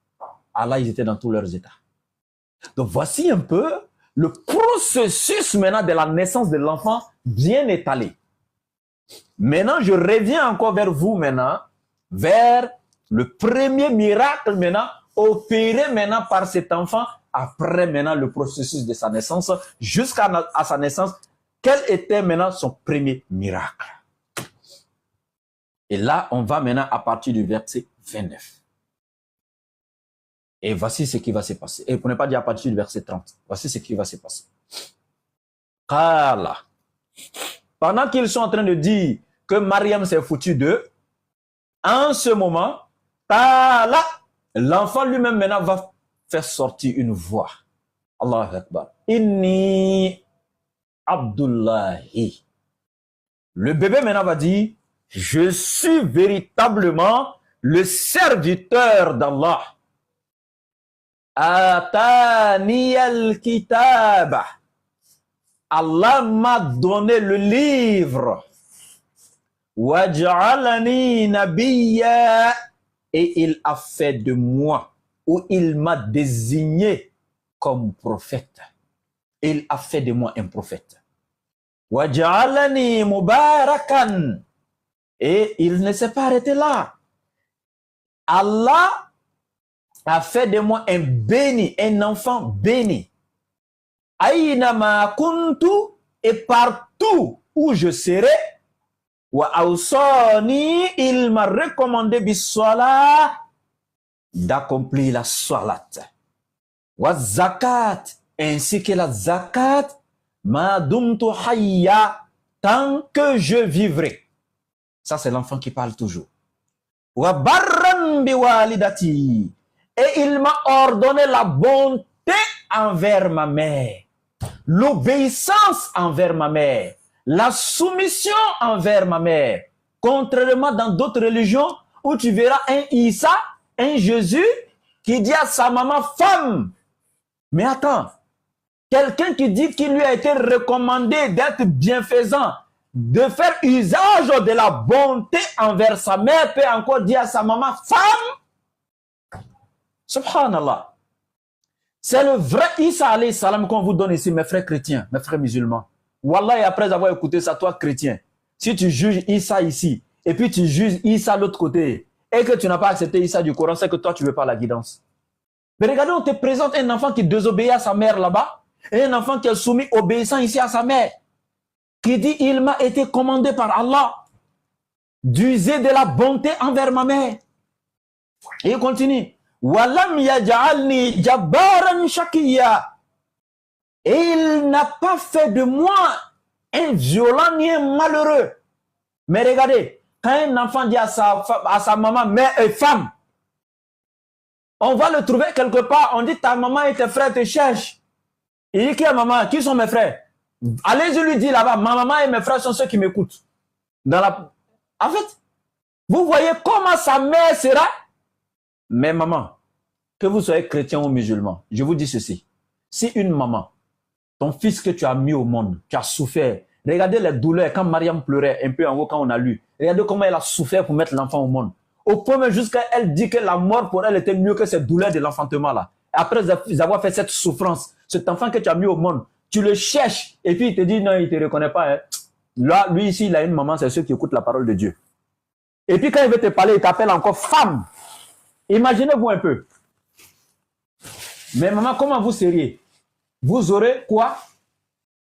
Ah là, ils étaient dans tous leurs états. Donc, voici un peu le processus maintenant de la naissance de l'enfant bien étalé. Maintenant, je reviens encore vers vous maintenant, vers le premier miracle maintenant, opéré maintenant par cet enfant, après maintenant le processus de sa naissance, jusqu'à sa naissance. Quel était maintenant son premier miracle? Et là, on va maintenant à partir du verset 29. Et voici ce qui va se passer. Et pour ne pas dire à partir du verset 30. Voici ce qui va se passer. Kala. Pendant qu'ils sont en train de dire que Mariam s'est foutue d'eux, en ce moment, Kala, l'enfant lui-même maintenant va faire sortir une voix. Allahu Akbar. Inni Abdullahi. Le bébé maintenant va dire, je suis véritablement le serviteur d'Allah. Atani al-kitab. Allah m'a donné le livre. Waj'alani nabiyya. Et il a fait de moi, ou il m'a désigné comme prophète. Il a fait de moi un prophète. Waj'alani mubarakan. Et il ne s'est pas arrêté là. Allah a fait de moi un béni, un enfant béni. Aïnama kuntu, et partout où je serai, Wa awsani, il m'a recommandé bis-salat, d'accomplir la salat. Wa zakat, ainsi que la zakat, ma dumtu hayya, tant que je vivrai. Ça, c'est l'enfant qui parle toujours. Wa barran biwalidati, et il m'a ordonné la bonté envers ma mère, l'obéissance envers ma mère, la soumission envers ma mère. Contrairement dans d'autres religions où tu verras un Issa, un Jésus qui dit à sa maman femme. Mais attends, quelqu'un qui dit qu'il lui a été recommandé d'être bienfaisant, de faire usage de la bonté envers sa mère, peut encore dire à sa maman femme. Subhanallah. C'est le vrai Issa alayhi salam qu'on vous donne ici, mes frères chrétiens, mes frères musulmans. Wallah, et après avoir écouté ça, toi chrétien, si tu juges Issa ici, et puis tu juges Issa de l'autre côté, et que tu n'as pas accepté Issa du Coran, c'est que toi tu ne veux pas la guidance. Mais regardez, on te présente un enfant qui désobéit à sa mère là-bas, et un enfant qui est soumis, obéissant ici à sa mère, qui dit, il m'a été commandé par Allah d'user de la bonté envers ma mère. Et il continue. Walam yaj'alni jabbaran shaqiyya. Et il n'a pas fait de moi un violent ni un malheureux. Mais regardez, quand un enfant dit à sa maman, mère et femme, on va le trouver quelque part, on dit ta maman et tes frères te cherchent. Il dit qui est maman? Qui sont mes frères? Allez, je lui dis là-bas, ma maman et mes frères sont ceux qui m'écoutent. En fait, vous voyez comment sa mère sera? Mais maman, que vous soyez chrétien ou musulman, je vous dis ceci. Si une maman, ton fils que tu as mis au monde, tu as souffert, regardez les douleurs, quand Mariam pleurait un peu en haut quand on a lu, regardez comment elle a souffert pour mettre l'enfant au monde. Au point même jusqu'à elle dit que la mort pour elle était mieux que cette douleur de l'enfantement là. Après avoir fait cette souffrance, cet enfant que tu as mis au monde, tu le cherches et puis il te dit non, il ne te reconnaît pas. Hein. Là, lui ici, il a une maman, c'est ceux qui écoutent la parole de Dieu. Et puis quand il veut te parler, il t'appelle encore femme. Imaginez-vous un peu. Mais maman, comment vous seriez? Vous aurez quoi?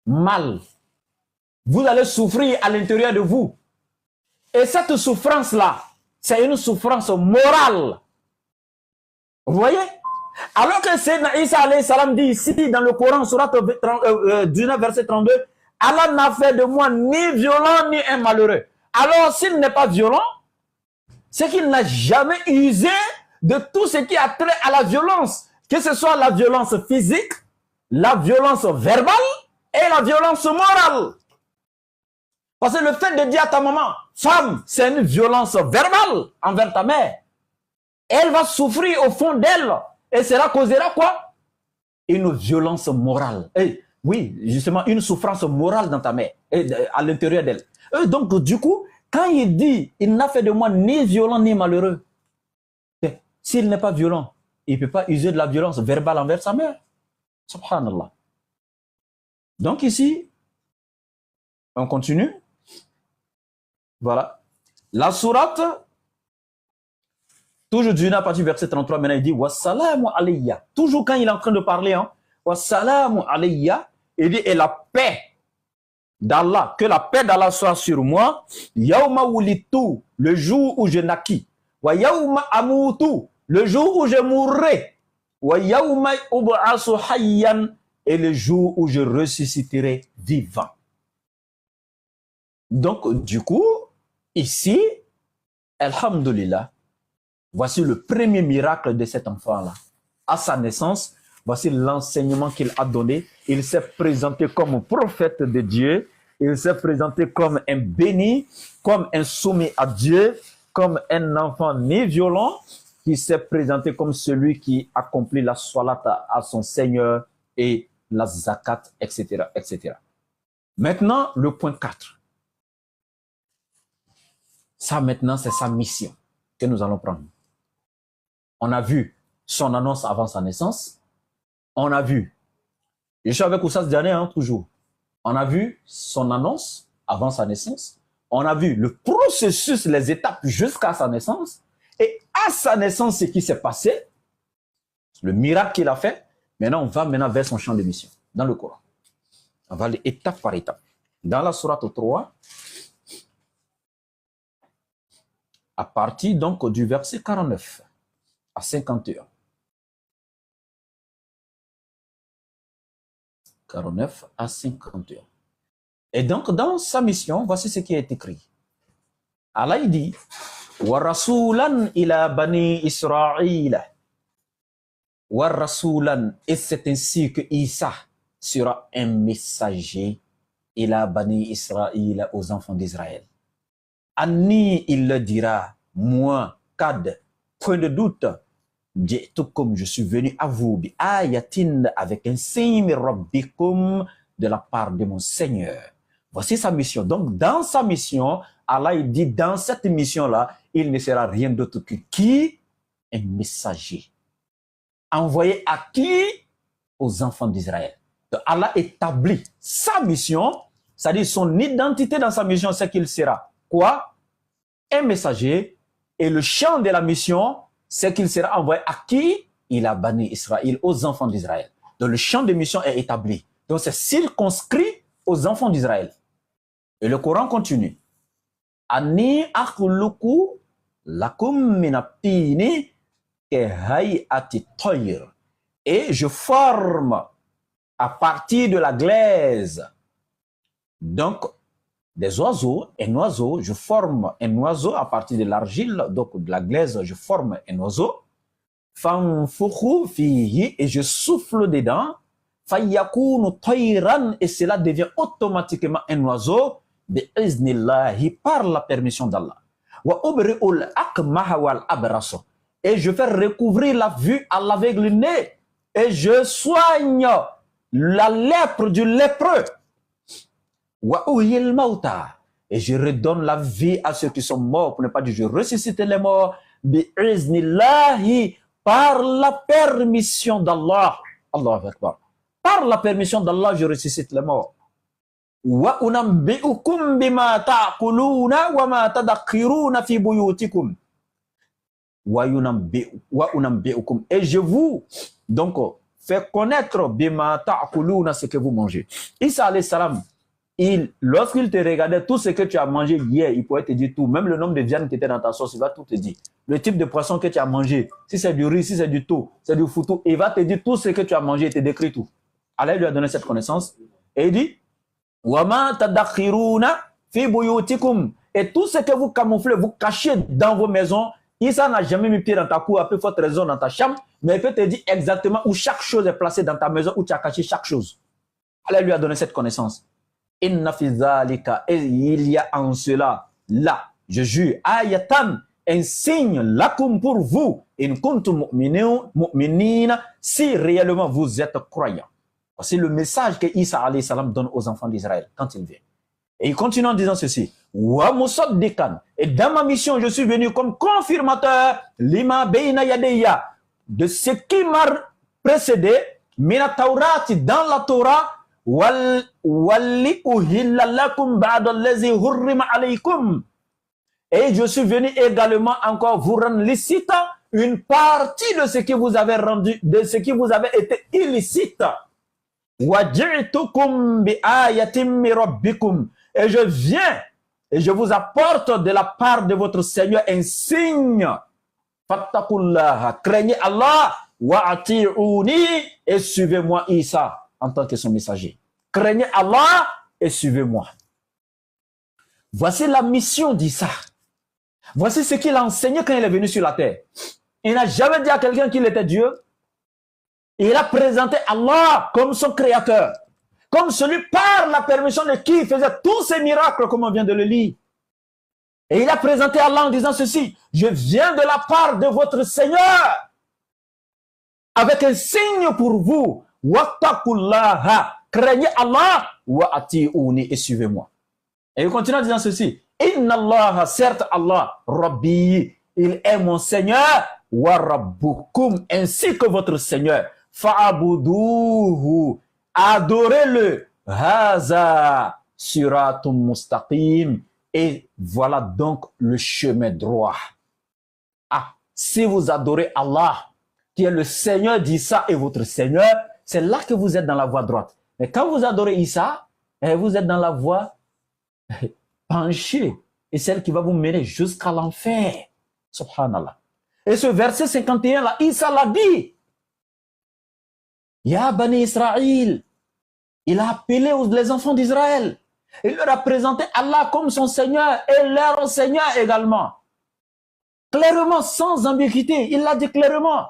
Mal. Vous allez souffrir à l'intérieur de vous. Et cette souffrance-là, c'est une souffrance morale. Vous voyez? Alors que Sayyidina Isa alayhi salam dit ici dans le Coran, surat 19, verset 32, Allah n'a fait de moi ni violent ni un malheureux. Alors s'il n'est pas violent, c'est qu'il n'a jamais usé de tout ce qui a trait à la violence, que ce soit la violence physique, la violence verbale et la violence morale. Parce que le fait de dire à ta maman, femme, c'est une violence verbale envers ta mère. Elle va souffrir au fond d'elle. Et cela causera quoi? Une violence morale. Et, oui, justement, une souffrance morale dans ta mère, et à l'intérieur d'elle. Donc, du coup, quand il dit, il n'a fait de moi ni violent ni malheureux, s'il n'est pas violent, il ne peut pas user de la violence verbale envers sa mère. Subhanallah. Donc ici, on continue. Voilà. La sourate, toujours du à partir du verset 33, maintenant il dit Wassalamu alayya. Toujours quand il est en train de parler, hein, Wassalamu alayya, il dit et la paix d'Allah, que la paix d'Allah soit sur moi, Yawma wulitu, le jour où je naquis, Wa yawma amutu, le jour où je mourrai, Wa yawma ub'asu hayyan, et le jour où je ressusciterai vivant. Donc, du coup, ici, alhamdulillah, voici le premier miracle de cet enfant-là. À sa naissance, voici l'enseignement qu'il a donné. Il s'est présenté comme prophète de Dieu. Il s'est présenté comme un béni, comme un soumis à Dieu, comme un enfant né violent, qui s'est présenté comme celui qui accomplit la salat à son Seigneur et la zakat, etc., etc. Maintenant, le point 4. Ça, maintenant, c'est sa mission que nous allons prendre. On a vu son annonce avant sa naissance. On a vu, je suis avec Oussas dernier, hein, toujours. On a vu son annonce avant sa naissance. On a vu le processus, les étapes jusqu'à sa naissance. Et à sa naissance, ce qui s'est passé, le miracle qu'il a fait. Maintenant, on va vers son champ de mission, dans le Coran. On va aller étape par étape. Dans la sourate 3, à partir donc du verset 49 à 51. 49 à 51. Et donc, dans sa mission, voici ce qui est écrit. Allah il dit, wa rasulan ila bani Israël. Wa rasulan, et c'est ainsi que Isa sera un messager ila bani Israël, aux enfants d'Israël. Anni, il le dira, moi, Kad, point de doute, tout comme je suis venu à vous, bi ayatin, avec un signe, rabbikum, de la part de mon Seigneur. Voici sa mission. Donc, dans sa mission, Allah il dit, dans cette mission-là, il ne sera rien d'autre que qui? Un messager. Envoyé à qui? Aux enfants d'Israël. Allah établit sa mission, c'est-à-dire son identité dans sa mission, c'est qu'il sera quoi? Un messager. Et le champ de la mission, c'est qu'il sera envoyé à qui? Il a banni Israël, aux enfants d'Israël. Donc le champ de mission est établi. Donc c'est circonscrit aux enfants d'Israël. Et le Coran continue. Ani akhluqu lakum minatini kehayati toyr. Et je forme à partir de la glaise, donc des oiseaux, un oiseau, je forme un oiseau à partir de l'argile, donc de la glaise, je forme un oiseau. Fanfukhu fihi, et je souffle dedans. Fayakunu toyran, et cela devient automatiquement un oiseau. Bi'iznillahi, par la permission d'Allah. Wa ubri'ul akmaha wal abraso, et je fais recouvrir la vue à l'aveugle-né, et je soigne la lèpre du lépreux. Wa uhyil mauta, et je redonne la vie à ceux qui sont morts, pour ne pas dire je ressuscite les morts. Bi'iznillahi, par la permission d'Allah. Allahu Akbar. Par la permission d'Allah, je ressuscite les morts. Wa unabbi'ukum bima ta'kuluna wa ma tadakhiruna fi buyutikum. Wa unabbi'ukum, et je vous donc fais connaître bima ta'kuluna, ce que vous mangez. Isa alayhi salam, lorsqu'il te regardait, tout ce que tu as mangé hier, il pourrait te dire tout, même le nombre de viande qui était dans ta sauce, il va tout te dire. Le type de poisson que tu as mangé, si c'est du riz, si c'est du thon, c'est du foutou, il va te dire tout ce que tu as mangé, il te décrit tout. Allah lui a donné cette connaissance et il dit Wama tadakhiruna fi buyutikum, et tout ce que vous camouflez, vous cachez dans vos maisons. Isa n'a jamais mis pied dans ta cour, à peu forte raison dans ta chambre, mais il peut te dire exactement où chaque chose est placée dans ta maison, où tu as caché chaque chose. Allah lui a donné cette connaissance. Inna fi zalika, et il y a en cela, là, je jure, ayatan, un signe, lakum, pour vous, in kuntum mu'minina, si réellement vous êtes croyants. C'est le message que Isa alayhi salam donne aux enfants d'Israël quand il vient. Et il continue en disant ceci. Wa musaddiqan, et dans ma mission, je suis venu comme confirmateur, lima bayna yadeya, de ce qui m'a précédé, mina taurati, dans la Torah, walli uhilla lakum ba'da allazi hurrima alaykum. Et je suis venu également encore vous rendre licite une partie de ce qui vous avait rendu, de ce qui vous avait été illicite. Waji'tukum bi ayatin min rabbikum, et je viens et je vous apporte de la part de votre Seigneur un signe. Fattakullaha, craignez Allah, wa ati'uni, et suivez-moi Isa en tant que son messager. Craignez Allah et suivez-moi. Voici la mission d'Isa. Voici ce qu'il a enseigné quand il est venu sur la terre. Il n'a jamais dit à quelqu'un qu'il était Dieu. Il a présenté Allah comme son créateur, comme celui par la permission de qui il faisait tous ces miracles comme on vient de le lire. Et il a présenté Allah en disant ceci: je viens de la part de votre Seigneur avec un signe pour vous. Wattakullaha, craignez Allah, wa ati'uni, et suivez-moi. Et il continue en disant ceci: Inna Allah, certes Allah, Rabbi, il est mon Seigneur, wa rabbukum, ainsi que votre Seigneur. Fa'abuduhu, adorez-le. Haza siratum mustaqim, et voilà donc le chemin droit. Ah, si vous adorez Allah, qui est le Seigneur d'Isa et votre Seigneur, c'est là que vous êtes dans la voie droite. Mais quand vous adorez Isa, vous êtes dans la voie penchée, et celle qui va vous mener jusqu'à l'enfer. Subhanallah. Et ce verset 51 là, Isa l'a dit. Ya Bani Israël. Il a appelé les enfants d'Israël. Il leur a présenté Allah comme son Seigneur et leur Seigneur également. Clairement, sans ambiguïté, il l'a dit clairement.